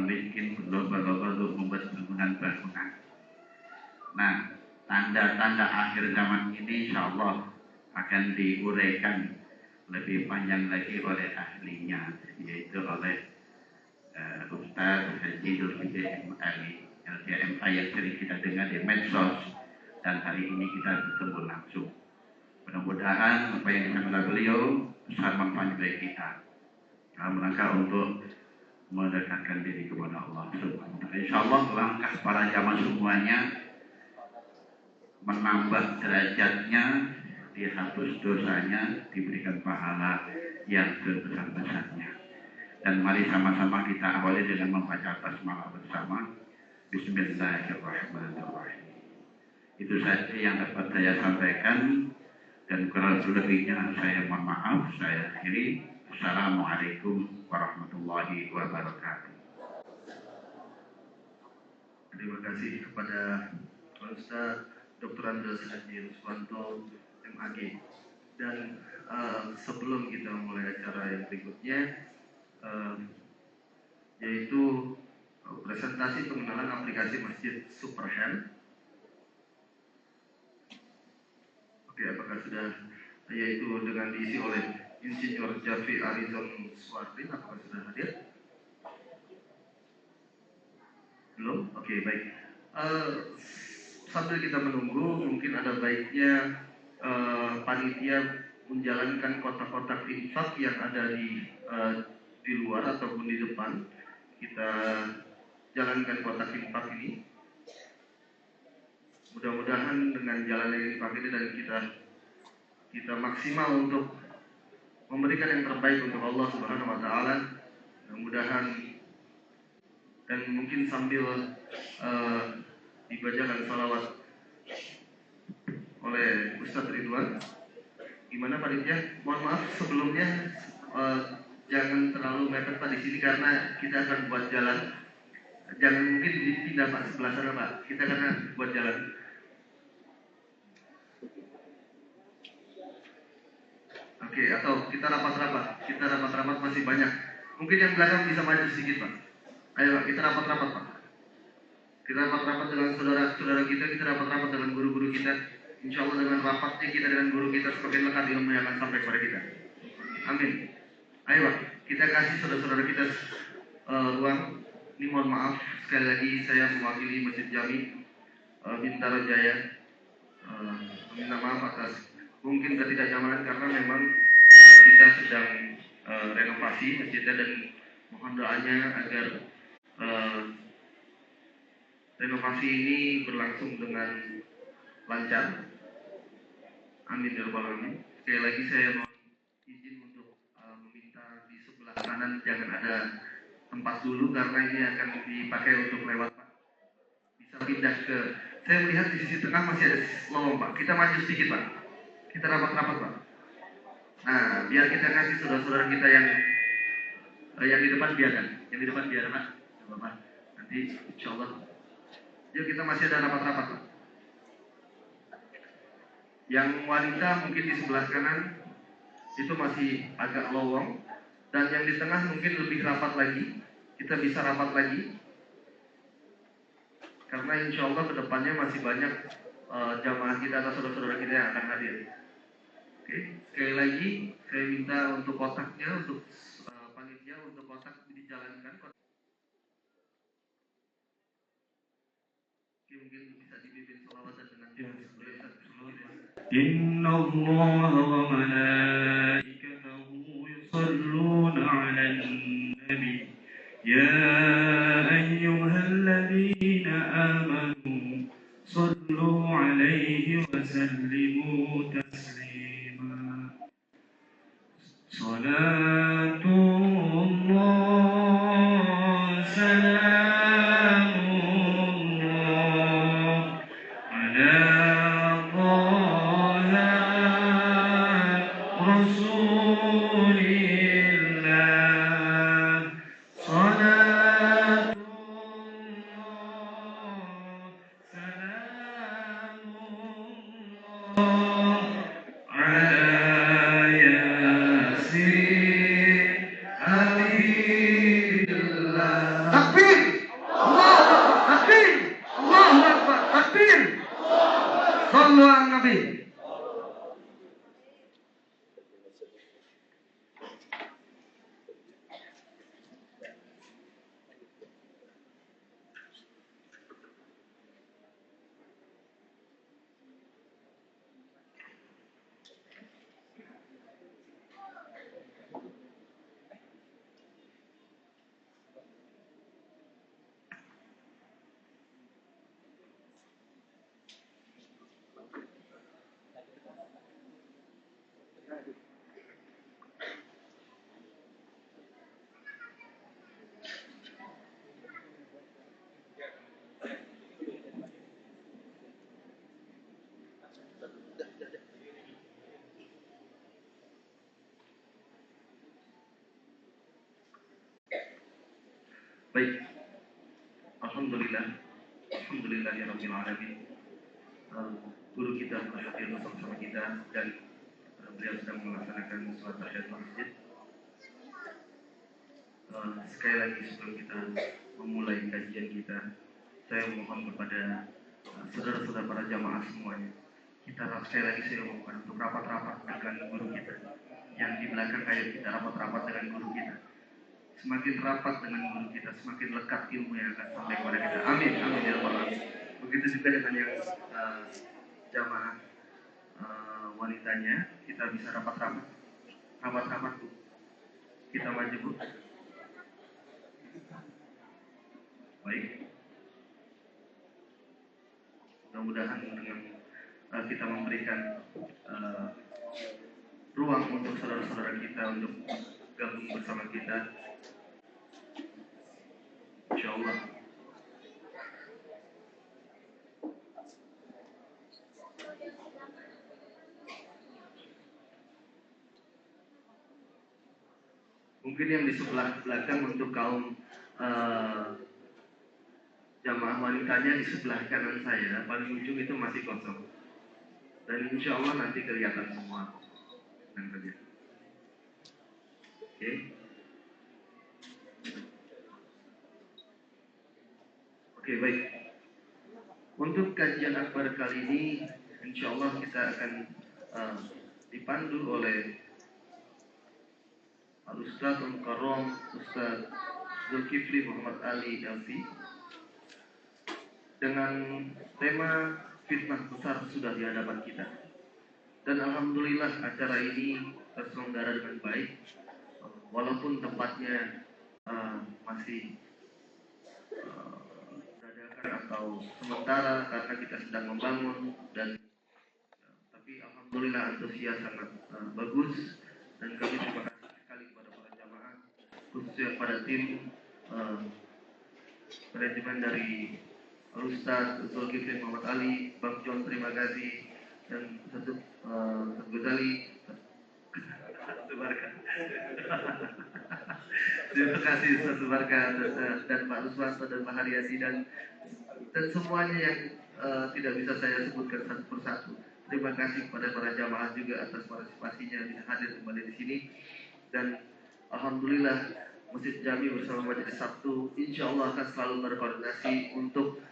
orang miskin, berlomba-lomba membuat bangunan-bangunan. Nah, tanda-tanda akhir zaman ini insya Allah akan diuraikan lebih panjang lagi oleh ahlinya, yaitu oleh Ustaz Haji Zulkifli LCMA yang sering kita dengar di medsos, dan hari ini kita bertemu langsung. Mudah-mudahan apa yang disampaikan beliau besar manfaat bagi kita dalam rangka untuk mendekatkan diri kepada Allah Subhanahu wa taala. Insyaallah langkah para jamaah semuanya menambah derajatnya, dihapus dosanya, diberikan pahala yang sebesar-besarnya. Dan mari sama-sama kita awali dengan membaca basmalah bersama. Bismillahirrahmanirrahim. Itu saja yang dapat saya sampaikan, dan kurang lebihnya saya mohon maaf. Saya akhiri. Assalamualaikum warahmatullahi wabarakatuh. Terima kasih kepada Pak Ustaz Dr. Andes Haji Ruswanto MAG. Dan sebelum kita mulai acara yang berikutnya, yaitu presentasi pengenalan aplikasi Masjid Superhand. Oke, apakah sudah, yaitu dengan diisi oleh Insinyur Jafi Arizon Swardin, apakah sudah hadir? Belum? Oke, baik. Sambil kita menunggu, mungkin ada baiknya panitia menjalankan kotak-kotak infak yang ada di luar ataupun di depan. Kita jalankan kotak infak ini. Mudah-mudahan dengan jalannya infak ini dan kita maksimal untuk memberikan yang terbaik untuk Allah Subhanahu wa taala. Mudah-mudahan, dan mungkin sambil dibacakan salawat oleh Ustadz Ridwan. Gimana Pak Ditya? Mohon maaf sebelumnya, jangan terlalu mepet Pak di sini karena kita akan buat jalan. Jangan mungkin dipindah Pak sebelah sana Pak. Kita karena buat jalan. Oke, atau kita rapat-rapat. Kita rapat-rapat masih banyak. Mungkin yang belakang bisa maju sedikit Pak. Ayo Pak, kita rapat-rapat Pak. Kita rapat-rapat dengan saudara-saudara kita rapat-rapat dengan guru-guru kita. Insya Allah dengan rapatnya kita dengan guru kita semakin lekat ilmu yang akan sampai kepada kita. Amin. Ayo Pak, kita kasih saudara-saudara kita ruang. Ini mohon maaf sekali lagi saya mewakili Masjid Jami Bintaro Jaya meminta maaf atas mungkin ketidaknyamanan karena memang kita sedang renovasi masjidnya, dan mohon doanya agar renovasi ini berlangsung dengan lancar. Amin ya rabbal alamin. Sekali lagi saya mohon izin untuk meminta di sebelah kanan jangan ada tempat dulu karena ini akan dipakai untuk lewat Pak. Bisa pindah ke, saya melihat di sisi tengah masih ada lowong Pak. Kita maju sedikit Pak. Kita rapat-rapat Pak. Nah, biar kita kasih saudara-saudara kita yang di depan biarkan. Yang di depan biar Pak. Bapak. Nanti insya Allah. Yuk kita masih ada rapat-rapat Pak. Yang wanita mungkin di sebelah kanan itu masih agak lowong, dan yang di tengah mungkin lebih rapat lagi. Kita bisa rapat lagi karena insya Allah kedepannya masih banyak jamaah kita atau saudara-saudara kita yang akan hadir. Oke, sekali lagi saya minta untuk kotaknya, untuk panitia untuk kotak dijalankan. Oke, mungkin bisa dipimpin sholawatan dengan Inna Allah wa malaikatahu yusalluna 'alan nabi ya ayyuhalladzina amanu sallu 'alaihi wa sallimu taslima. Salatullah salamullah ala Rasulillah. Salatullah salamullah ala Yasin Habibillah. Takbir. Baik, Alhamdulillahirabbil alamin. Guru kita hadir bersama kita dan beliau sedang melaksanakan sholat tahiyatul masjid. Sekali lagi sebelum kita memulai kajian kita, saya mohon kepada saudara-saudara para jamaah semuanya, sekali lagi saya mohon untuk rapat-rapat dengan guru kita. Yang di belakang ayo kita rapat-rapat dengan guru kita. Semakin rapat dengan guru kita, semakin lekat ilmu yang akan sampai kepada kita. Amin, amin ya rabbal alamin. Begitu juga dengan yang jamaah wanitanya, kita bisa rapat-rapat Bu. Kita maju Bu. Baik. Mudah-mudahan dengan kita memberikan ruang untuk saudara-saudara kita untuk gabung bersama kita, insya Allah. Mungkin yang di sebelah belakang untuk kaum jamaah wanitanya di sebelah kanan saya, paling ujung itu masih kosong. Dan insya Allah nanti kelihatan semua. Oke. Oke, baik. Untuk kajian akbar kali ini, insya Allah kita akan dipandu oleh Al-Ustaz Al-Mukarram Ustaz Zulkifli Muhammad Ali LC dengan tema fitnah besar sudah di hadapan kita. Dan alhamdulillah acara ini terselenggara dengan baik, walaupun tempatnya masih dadakan atau sementara karena kita sedang membangun, dan tapi alhamdulillah antusias sangat bagus, dan kami terima kasih sekali kepada para jamaah, khususnya pada tim manajemen dari Ustaz Zulkifli Muhammad Ali, Bang John terima kasih, dan Ustaz Ghazali terima kasih Ustaz Barka dan Pak Ruswanto dan Pak Haryadi dan semuanya yang tidak bisa saya sebutkan satu persatu. Terima kasih kepada para jamaah juga atas partisipasinya bisa hadir kembali di sini, dan alhamdulillah Masjid Jami bersama Majelis Sabtu insya Allah akan selalu berkoordinasi untuk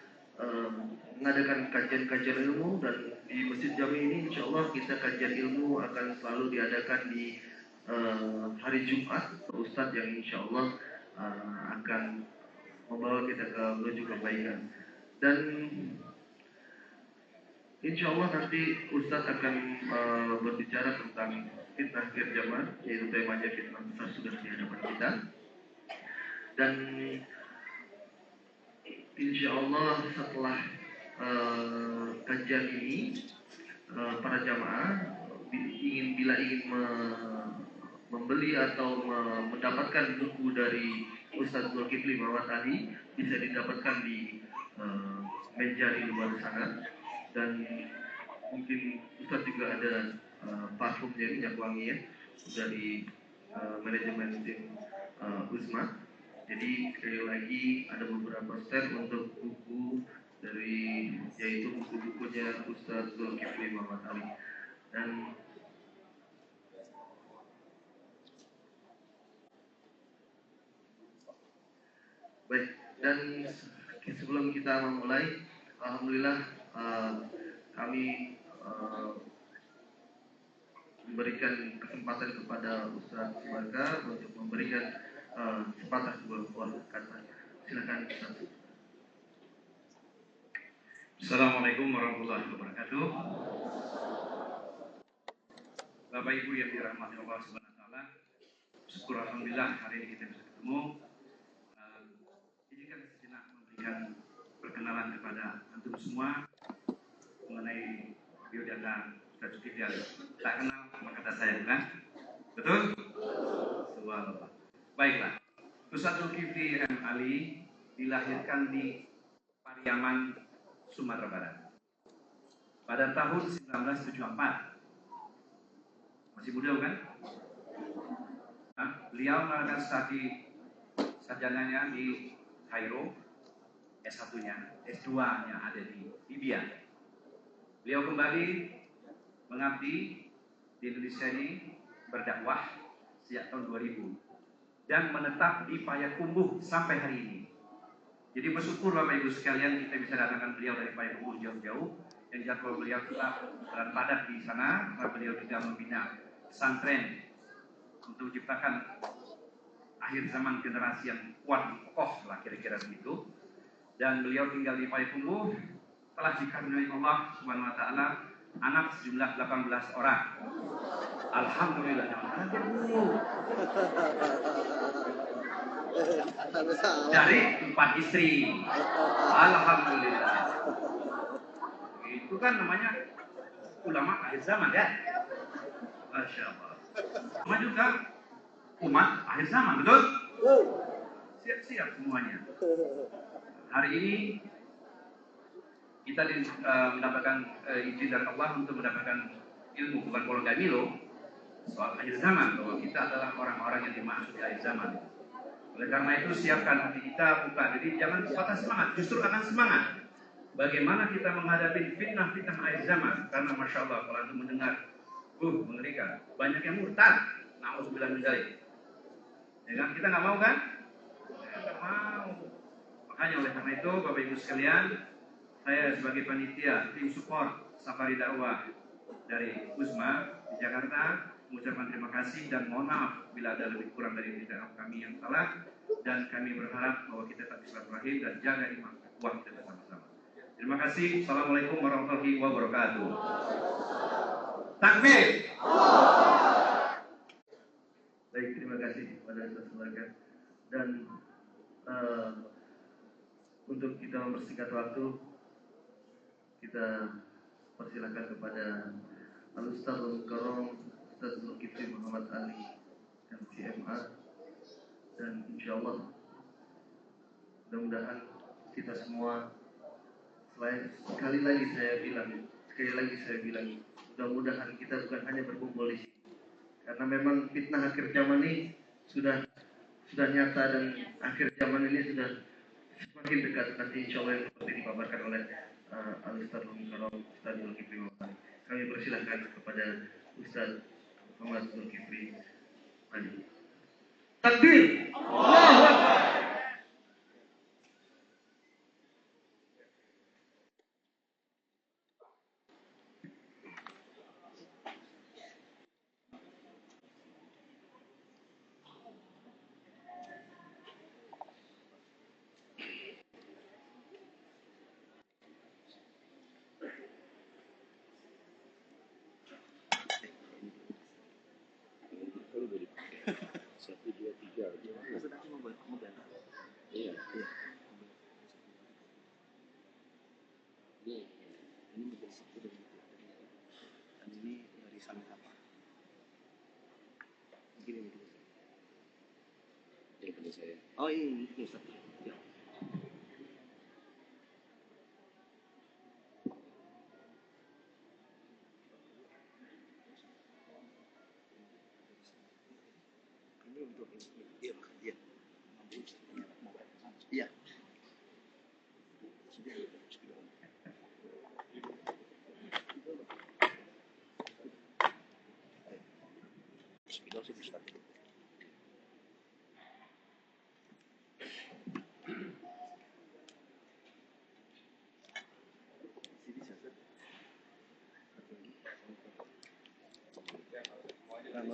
mengadakan kajian-kajian ilmu, dan di Masjid Jami ini insya Allah kita kajian ilmu akan selalu diadakan di hari Jumat, Ustadz yang insya Allah akan membawa kita ke menuju kebaikan. Dan insya Allah nanti Ustadz akan berbicara tentang fitnah akhir zaman, yaitu temanya fitnah besar sudah di hadapan kita. Dan insya Allah setelah kajian ini para jamaah bila ingin membeli atau mendapatkan buku dari Ustaz Zulkifli Muhammad Ali bisa didapatkan di meja di luar sana, dan mungkin Ustaz juga ada parfumnya, minyak wangi ya dari manajemen tim Uzma. Jadi sekali lagi ada beberapa stand untuk buku dari, yaitu buku-bukunya Ustaz Zulkifli Muhammad Ali. Dan baik, dan sebelum kita memulai, alhamdulillah kami memberikan kesempatan kepada Ustaz Barka untuk memberikan sepatah dua buah kata. Silakan Ustaz. Assalamualaikum warahmatullahi wabarakatuh. Bapak Ibu yang dirahmati Allah Subhanahu wa taala, syukur alhamdulillah hari ini kita bisa ketemu. Izinkan sejenak memberikan perkenalan kepada antum semua mengenai biodata Ustaz Zulkifli. Tak kenal maka kata saya, bukan? Betul? Subhanallah. Baiklah. Ustaz Zulkifli M. Ali dilahirkan di Pariaman, Sumatera Barat pada tahun 1974. Masih muda bukan? Beliau melakukan studi sarjananya di Kairo, S1-nya, S2-nya ada di Libya. Beliau kembali mengabdi di Indonesia ini, berdakwah sejak tahun 2000 dan menetap di Payakumbuh sampai hari ini. Jadi bersyukur Bapak Ibu sekalian kita bisa datangkan beliau dari Payakumbuh jauh-jauh, yang jadwal beliau tetap berada padat di sana karena beliau juga membina pesantren untuk menciptakan akhir zaman generasi yang kuat, kokoh lah kira-kira begitu. Dan beliau tinggal di Payakumbuh, telah dikaruniai Allah Subhanahu wa taala anak sejumlah 18 orang. Alhamdulillah. Dari 4 istri. Alhamdulillah. Itu kan namanya ulama akhir zaman ya. Masya Allah. Sama juga umat akhir zaman, betul? Siap-siap semuanya. Hari ini kita mendapatkan izin dari Allah untuk mendapatkan ilmu, bukan poligami loh, soal akhir zaman, bahwa kita adalah orang-orang yang dimaksud di akhir zaman. Oleh karena itu siapkan hati kita, buka. Jadi jangan patah semangat, justru akan semangat. Bagaimana kita menghadapi fitnah-fitnah akhir zaman? Karena Masya Allah, kalau antum mendengar, mengerikan. Banyak yang murtad. Na'udzubillah min dzalik. Ya kan? Kita nggak mau kan? Ya, nggak mau. Makanya oleh karena itu, Bapak Ibu sekalian, saya sebagai panitia tim support Safari Dakwah dari USMA di Jakarta mengucapkan terima kasih dan mohon maaf bila ada lebih kurang dari tindakan kami yang salah, dan kami berharap bahwa kita tetap silaturahim dan jaga iman kuat kita bersama-sama. Terima kasih. Assalamualaikum warahmatullahi wabarakatuh. Takbir. Baik, terima kasih kepada Ustaz Sulaga. Dan untuk kita mempersingkat waktu, kita persilakan kepada Al-Ustadzul Karom Ustaz Zulkifli Muhammad Ali MCMA, dan insya Allah mudah-mudahan kita semua, sekali lagi saya bilang, mudah-mudahan kita bukan hanya berkumpul di sini, karena memang fitnah akhir zaman ini sudah nyata, dan akhir zaman ini sudah semakin dekat. Nanti insya Allah yang seperti dipaparkan oleh Al-Ustadzul Karom Ustaz Zulkifli Muhammad Ali. Kami persilahkan kepada Ustaz Muhammad Zulkifli Ali. Takbir. Allahu Akbar. Oh iya, Ustaz. Ya. Ini untuk iya, iya. Iya.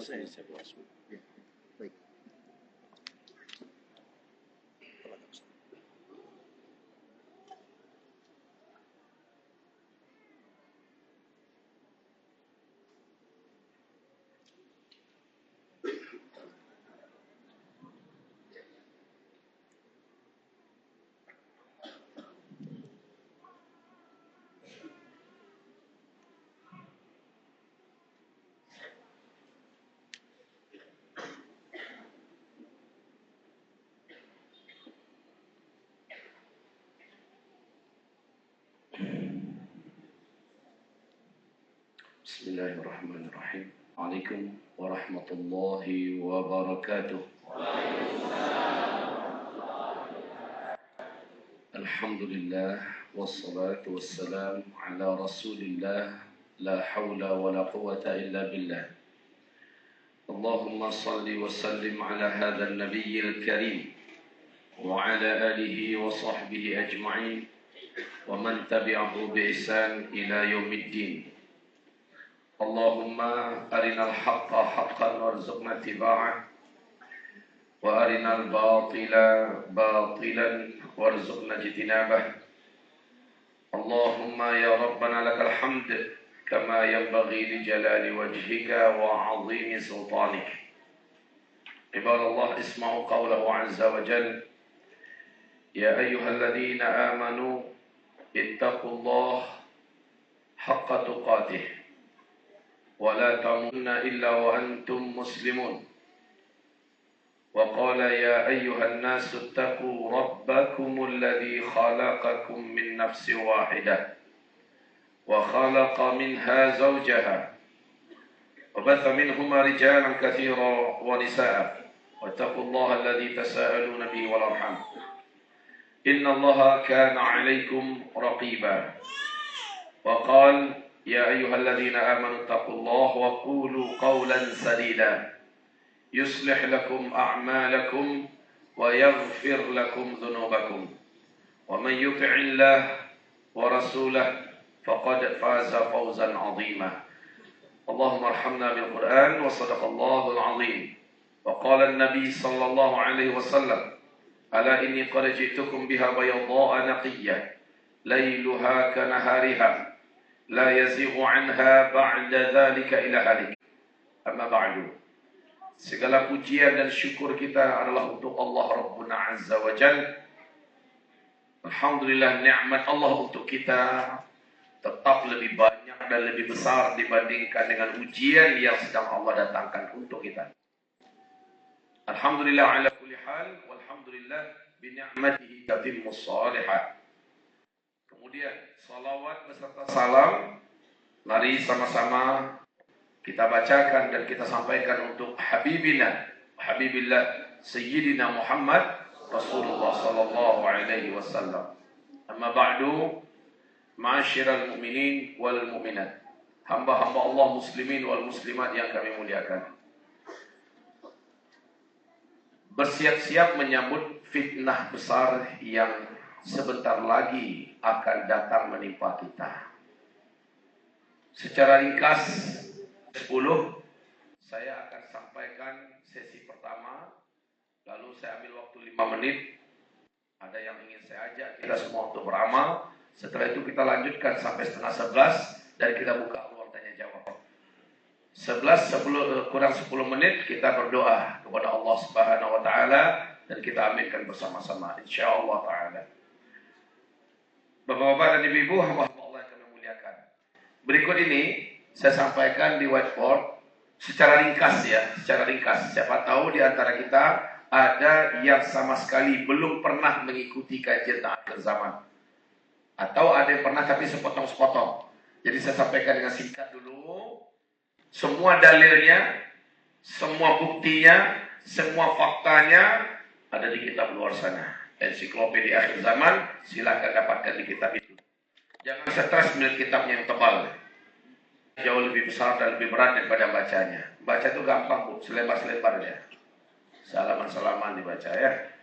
Saya puas. Ya. Baik. Bismillahirrahmanirrahim. Waalaikumsalam warahmatullahi wabarakatuh. Alhamdulillah wassalatu wassalam ala Rasulillah la haula wala quwwata illa billah. Allahumma salli wa sallim ala hadzal nabiyil karim wa ala alihi wa sahbihi ajma'in wa man tabi'ahu bi ihsan ila yaumiddin. Allahumma arinal haqqa haqqan warzuqna ittiba'ah wa arinal batila batilan warzuqna ijtinabah. Allahumma ya rabbana lakal hamd kama yanbaghi li jalali wajhika wa 'azimi sultanik. Ibadallah, isma'u qawlahu 'azza wa jalla, ya ayyuhalladzina amanu ittaqullaha haqqa tuqatih wa la tamutunna illa wa antum muslimun. وقال يا أيها الناس اتقوا ربكم الذي خلقكم من نفس واحدة وخلق منها زوجها وبث منهما رجالا كثيرا ونساء واتقوا الله الذي تساءلون به والأرحام إن الله كان عليكم رقيبا. وقال يا أيها الذين آمنوا اتقوا الله وقولوا قولا سديدا يصلح لكم أعمالكم ويغفر لكم ذنوبكم ومن يطع الله ورسوله فقد فاز فوزا عظيما. اللهم ارحمنا بالقرآن وصدق الله العظيم. وقال النبي صلى الله عليه وسلم ألا إني قد جئتكم بها بيضاء نقية ليلها كنهارها لا يزيغ عنها بعد ذلك إلى هالك. أما بعد, segala pujian dan syukur kita adalah untuk Allah Rabbuna Azza wa Jal. Alhamdulillah, nikmat Allah untuk kita tetap lebih banyak dan lebih besar dibandingkan dengan ujian yang sedang Allah datangkan untuk kita. Alhamdulillah ala kulli hal, walhamdulillah bi ni'matihi tatimmus shalihat. Kemudian salawat beserta salam mari sama-sama kita bacakan dan kita sampaikan untuk Habibillah Sayyidina Muhammad Rasulullah sallallahu alaihi wasallam. Amma ba'du, ma'asyiral mu'minin wal mu'minat, hamba-hamba Allah muslimin wal muslimat yang kami muliakan. Bersiap-siap menyambut fitnah besar yang sebentar lagi akan datang menimpa kita. Secara ringkas 10 saya akan sampaikan sesi pertama, lalu saya ambil waktu 5 menit. Ada yang ingin saya ajak kita semua untuk beramal. Setelah itu kita lanjutkan sampai setengah 11 dan kita buka ruang tanya jawab. kurang 10 menit kita berdoa kepada Allah Subhanahu wa taala dan kita aminkan bersama-sama insyaallah taala. Bapak-bapak dan ibu-ibu, hamba-hamba Allah yang kami muliakan. Berikut ini saya sampaikan di whiteboard secara ringkas ya, secara ringkas. Siapa tahu di antara kita ada yang sama sekali belum pernah mengikuti kajian akhir zaman. Atau ada yang pernah tapi sepotong-sepotong. Jadi saya sampaikan dengan singkat dulu. Semua dalilnya, semua buktinya, semua faktanya ada di kitab luar sana. Ensiklopedia akhir zaman, silakan dapatkan di kitab itu. Jangan stres melihat kitabnya yang tebal. Jauh lebih besar dan lebih berat daripada bacanya. Baca itu gampang, Bu, selebar-selebarnya. Salaman-salaman dibaca ya.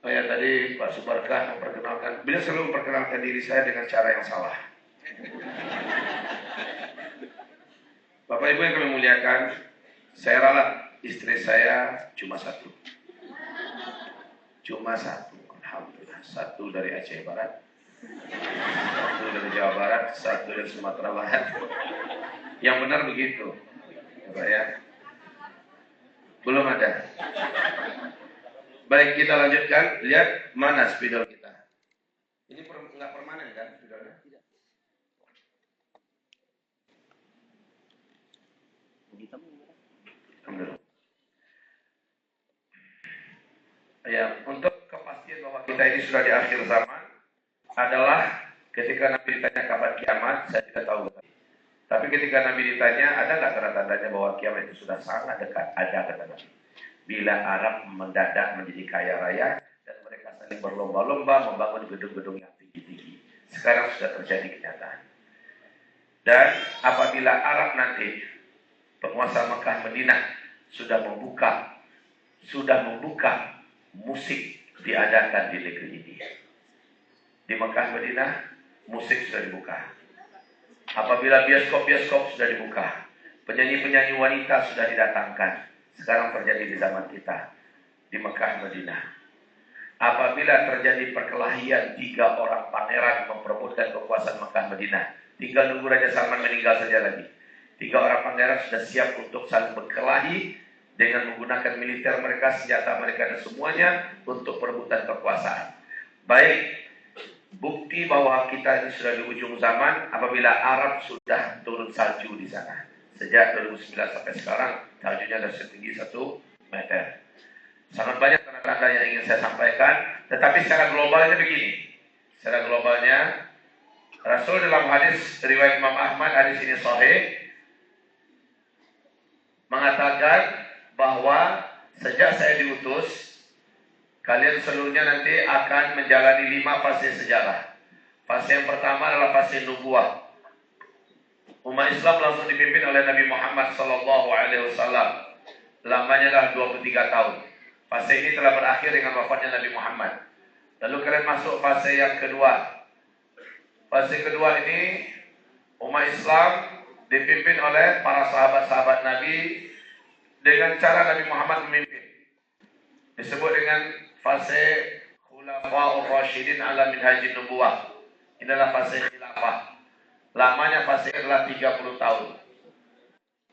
Oh ya, tadi Pak Subarkah memperkenalkan, beliau selalu memperkenalkan diri saya dengan cara yang salah. Bapak Ibu yang kami muliakan, saya ralat istri saya cuma satu. Cuma satu, alhamdulillah. Satu dari Aceh Barat, satu dari Jawa Barat, satu dari Sumatera Barat. Yang benar begitu, Bapak ya. Belum ada. Baik, kita lanjutkan. Lihat mana spidol kita. Ini nggak permanen kan spidolnya? Tidak. Alhamdulillah. Ya, untuk kepastian bahwa kita ini sudah di akhir zaman adalah ketika Nabi ditanya kapan kiamat, saya tidak tahu. Tapi ketika Nabi ditanya, ada nggak tanda-tandanya bahwa kiamat itu sudah sangat dekat? Ada kata Nabi. Bila Arab mendadak menjadi kaya raya dan mereka saling berlomba-lomba membangun gedung-gedung yang tinggi-tinggi. Sekarang sudah terjadi kenyataan. Dan apabila Arab nanti, penguasa Mekah Madinah sudah membuka musik diadakan di negeri ini. Di Mekah Madinah musik sudah dibuka. Apabila bioskop-bioskop sudah dibuka, penyanyi-penyanyi wanita sudah didatangkan. Sekarang terjadi di zaman kita di Mekah Madinah. Apabila terjadi perkelahian 3 orang pangeran memperebutkan kekuasaan Mekah Madinah, tinggal nunggu Raja Salman meninggal saja lagi. 3 orang pangeran sudah siap untuk saling berkelahi dengan menggunakan militer mereka, senjata mereka dan semuanya untuk perebutan kekuasaan. Baik, bukti bahwa kita ini sudah di ujung zaman apabila Arab sudah turun salju di sana. Sejak 2009 sampai sekarang saljunya sudah setinggi 1 meter. Sangat banyak tanda-tanda yang ingin saya sampaikan, tetapi secara globalnya begini. Secara globalnya, Rasul dalam hadis riwayat Imam Ahmad, hadis ini sahih, mengatakan bahwa sejak saya diutus, kalian seluruhnya nanti akan menjalani 5 fase sejarah. Fase yang pertama adalah fase nubuah. Umat Islam langsung dipimpin oleh Nabi Muhammad SAW. Lamanya adalah 23 tahun. Fase ini telah berakhir dengan wafatnya Nabi Muhammad. Lalu kalian masuk fase yang kedua. Fase kedua ini umat Islam dipimpin oleh para sahabat-sahabat Nabi dengan cara Nabi Muhammad memimpin. Disebut dengan fase Khulafa'ur Rasyidin ala minhajin nubuwah. Ini adalah fase khilafah. Lamanya fase adalah 30 tahun.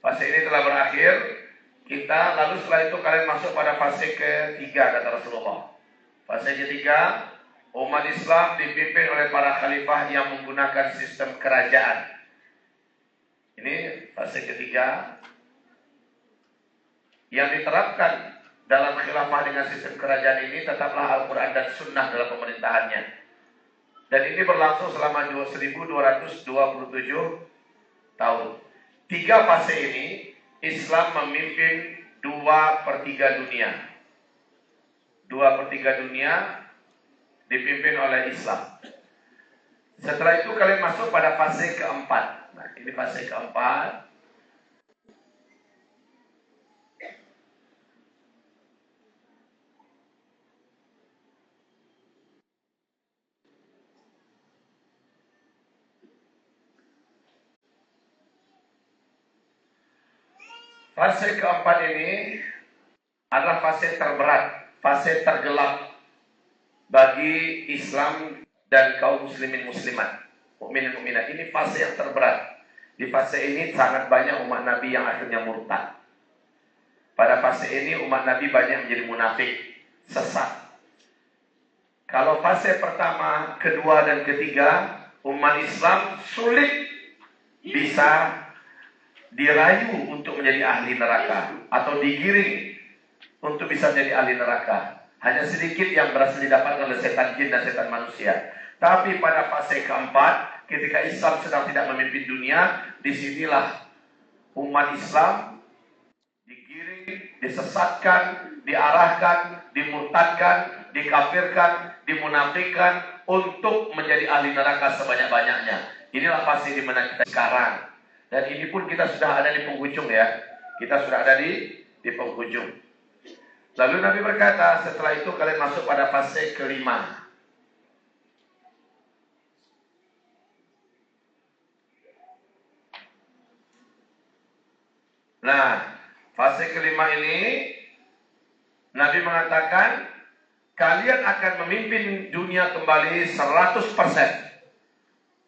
Fase ini telah berakhir. Lalu setelah itu kalian masuk pada fase ketiga, kata Rasulullah. Fase ketiga, umat Islam dipimpin oleh para khalifah yang menggunakan sistem kerajaan. Ini fase ketiga yang diterapkan dalam khilafah dengan sistem kerajaan ini tetaplah Al-Quran dan Sunnah dalam pemerintahannya. Dan ini berlangsung selama 1227 tahun. 3 fase ini Islam memimpin 2/3 dunia. 2/3 dunia dipimpin oleh Islam. Setelah itu kalian masuk pada fase keempat. Nah, ini fase keempat. Fase keempat ini adalah fase terberat, fase tergelap bagi Islam dan kaum muslimin muslimat, mukminin mukminat. Ini fase yang terberat. Di fase ini sangat banyak umat Nabi yang akhirnya murtad. Pada fase ini umat Nabi banyak menjadi munafik, sesat. Kalau fase pertama, kedua dan ketiga, umat Islam sulit bisa dirayu untuk menjadi ahli neraka atau digiring untuk bisa menjadi ahli neraka. Hanya sedikit yang berhasil didapatkan oleh setan jin dan setan manusia. Tapi pada fase keempat, ketika Islam sedang tidak memimpin dunia, disinilah umat Islam digiring, disesatkan, diarahkan, dimurtadkan, dikafirkan, dimunafikkan untuk menjadi ahli neraka sebanyak-banyaknya. Inilah fase di mana kita sekarang. Dan ini pun kita sudah ada di penghujung ya. Kita sudah ada di penghujung. Lalu Nabi berkata, setelah itu kalian masuk pada fase kelima. Nah, fase kelima ini Nabi mengatakan kalian akan memimpin dunia kembali 100%.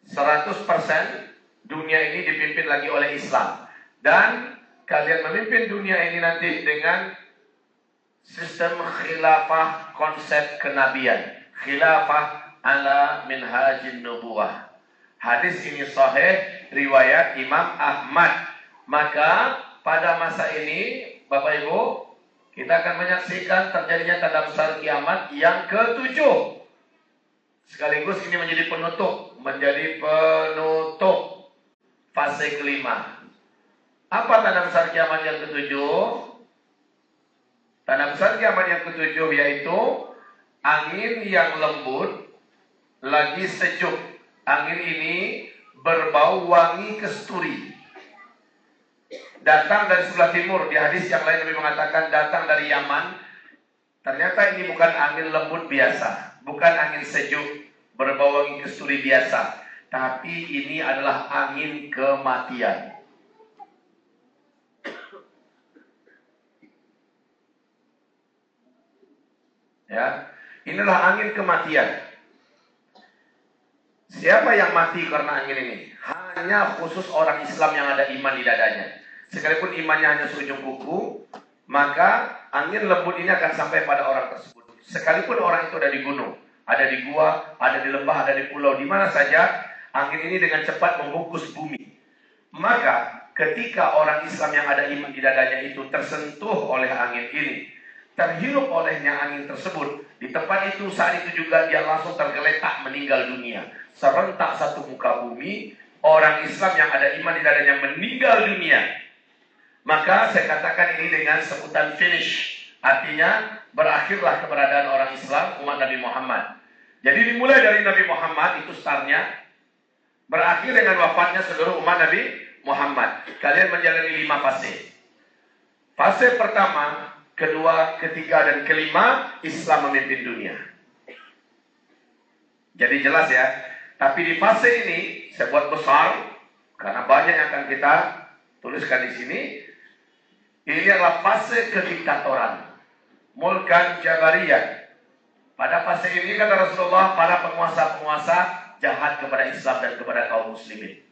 100% dunia ini dipimpin lagi oleh Islam. Dan kalian memimpin dunia ini nanti dengan sistem khilafah konsep kenabian. Khilafah ala minhajin nubuwah. Hadis ini sahih riwayat Imam Ahmad. Maka pada masa ini Bapak Ibu, kita akan menyaksikan terjadinya tanda besar kiamat yang ke-7. Sekaligus ini menjadi penutup fase kelima. Apa tanda besar kiamat yang ke-7? Tanda besar kiamat yang ke-7 yaitu Angin yang lembut lagi sejuk. Angin ini berbau wangi kesturi. Datang dari sebelah timur. Di hadis yang lain Nabi mengatakan datang dari Yaman. Ternyata ini bukan angin lembut biasa, bukan angin sejuk berbau wangi kesturi biasa, tapi ini adalah angin kematian. Ya, inilah angin kematian. Siapa yang mati karena angin ini? Hanya khusus orang Islam yang ada iman di dadanya. Sekalipun imannya hanya seujung kuku, maka angin lembut ini akan sampai pada orang tersebut. Sekalipun orang itu ada di gunung, ada di gua, ada di lembah, ada di pulau, di mana saja, angin ini dengan cepat membungkus bumi. Maka ketika orang Islam yang ada iman di dadanya itu tersentuh oleh angin ini, terhirup olehnya angin tersebut, di tempat itu saat itu juga dia langsung tergeletak meninggal dunia. Serentak satu muka bumi, orang Islam yang ada iman di dadanya meninggal dunia. Maka saya katakan ini dengan sebutan finish. Artinya berakhirlah keberadaan orang Islam umat Nabi Muhammad. Jadi dimulai dari Nabi Muhammad itu startnya, berakhir dengan wafatnya seluruh umat Nabi Muhammad. Kalian menjalani 5 fase. Fase pertama, kedua, ketiga, dan kelima, Islam memimpin dunia. Jadi jelas ya. Tapi di fase ini saya buat besar karena banyak yang akan kita tuliskan di sini. Ini adalah fase kediktatoran, mulkan jabariyah. Pada fase ini kata Rasulullah, para penguasa-penguasa jahat kepada Islam dan kepada kaum muslimin.